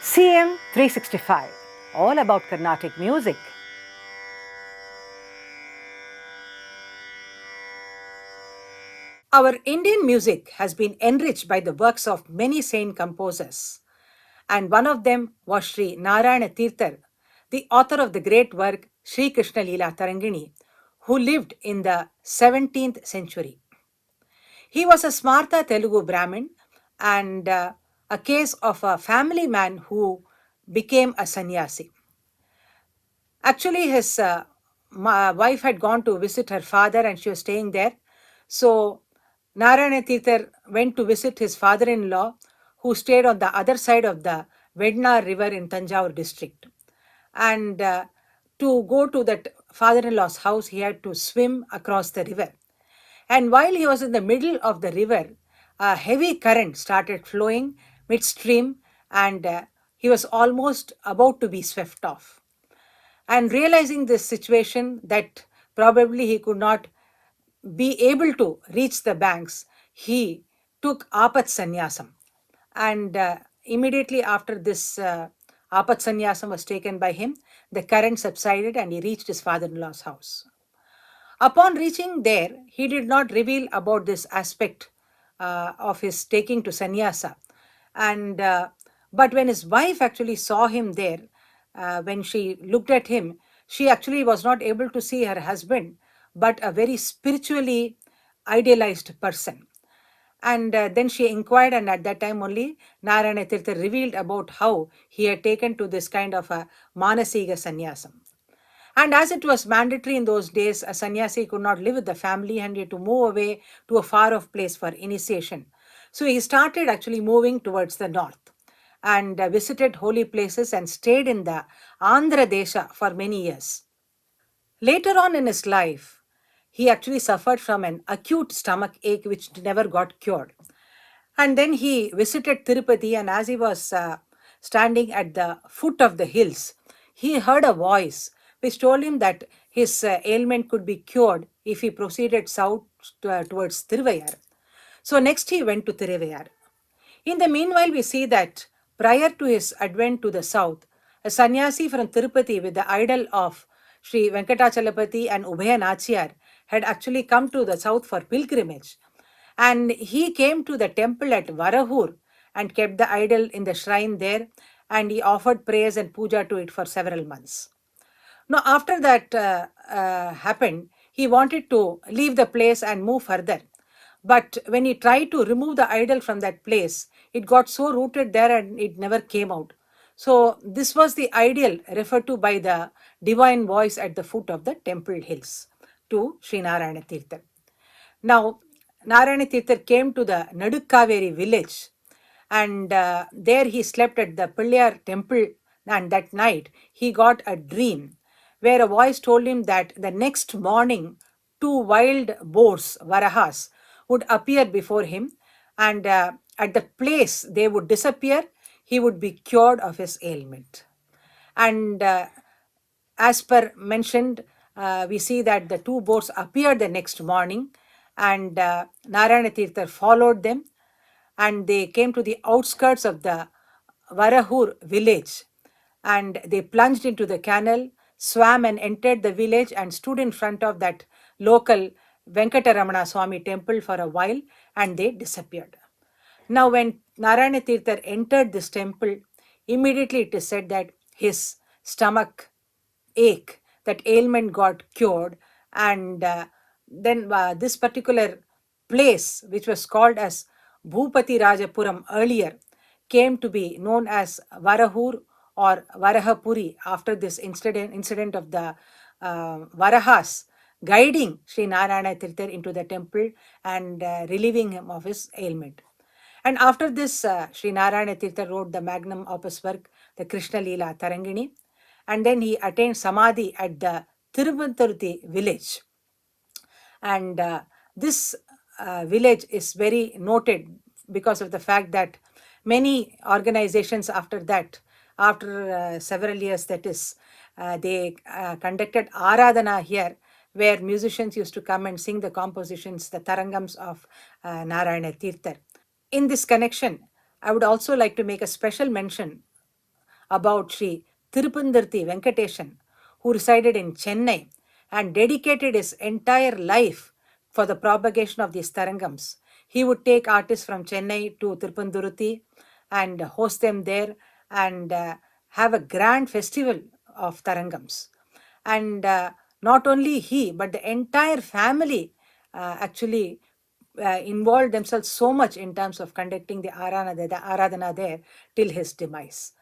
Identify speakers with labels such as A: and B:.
A: CM 365, all about Carnatic music. Our Indian music has been enriched by the works of many saint composers, and one of them was Sri Narayana Theerthar, the author of the great work Sri Krishna Leela Tarangini, who lived in the 17th century. He was a Smartha Telugu Brahmin and a case of a family man who became a sannyasi. Actually, his wife had gone to visit her father and she was staying there. So, Narayana Tirthar went to visit his father in law, who stayed on the other side of the Vedna river in Tanjavur district. And to go to that father in law's house, he had to swim across the river. And while he was in the middle of the river, a heavy current started flowing midstream, and he was almost about to be swept off. And realizing this situation, that probably he could not be able to reach the banks, he took Apat Sannyasam. And immediately after this Apat Sannyasam was taken by him, the current subsided and he reached his father in law's house. Upon reaching there, he did not reveal about this aspect of his taking to sannyasa. And but when his wife actually saw him there, when she looked at him, she actually was not able to see her husband, but a very spiritually idealized person. And then she inquired, and at that time only Narayana Tirtha revealed about how he had taken to this kind of a manasiga sannyasam. And as it was mandatory in those days, a sannyasi could not live with the family and he had to move away to a far off place for initiation. So he started actually moving towards the north and visited holy places and stayed in the Andhra Desha for many years. Later on in his life, he actually suffered from an acute stomach ache which never got cured. And then he visited Tirupati, and as he was standing at the foot of the hills, he heard a voice which told him that his ailment could be cured if he proceeded south towards Tiruvayar. So next he went to Tiruvayar. In the meanwhile, we see that prior to his advent to the south, a sannyasi from Tirupati with the idol of Sri Venkatachalapati and Ubhaya Nachiyar had actually come to the south for pilgrimage. And he came to the temple at Varahur and kept the idol in the shrine there, and he offered prayers and puja to it for several months. Now, after that happened, he wanted to leave the place and move further. But when he tried to remove the idol from that place, it got so rooted there and it never came out. So, this was the ideal referred to by the divine voice at the foot of the temple hills to Sri Narayana Tirtha. Now, Narayana Tirtha came to the Nadukaveri village, and there he slept at the Pilliyar temple, and that night he got a dream where a voice told him that the next morning two wild boars, varahas, would appear before him, and at the place they would disappear, he would be cured of his ailment. And as per mentioned, we see that the two boats appeared the next morning, and Narayana Tirtha followed them, and they came to the outskirts of the Varahur village, and they plunged into the canal, swam and entered the village and stood in front of that local Venkataramana Swami temple for a while, and they disappeared. Now, when Narayana Tirtha entered this temple, immediately it is said that his stomach ache, that ailment got cured, and then this particular place, which was called as Bhupati Rajapuram earlier, came to be known as Varahur or Varahapuri after this incident of the Varahas guiding Sri Narayana Tirtha into the temple and relieving him of his ailment. And after this, Sri Narayana Tirtha wrote the magnum opus work, the Krishna Leela Tarangini, and then he attained Samadhi at the Tiruvantaruthi village. And this village is very noted because of the fact that many organizations after that, after several years, that is, they conducted Aradhana here, where musicians used to come and sing the compositions, the tarangams of Narayana Tirtha. In this connection, I would also like to make a special mention about Sri Tirupandurthi Venkatesan, who resided in Chennai and dedicated his entire life for the propagation of these tarangams. He would take artists from Chennai to Tirupandurthi and host them there and have a grand festival of tarangams. And not only he, but the entire family actually involved themselves so much in terms of conducting the Aradhana there till his demise.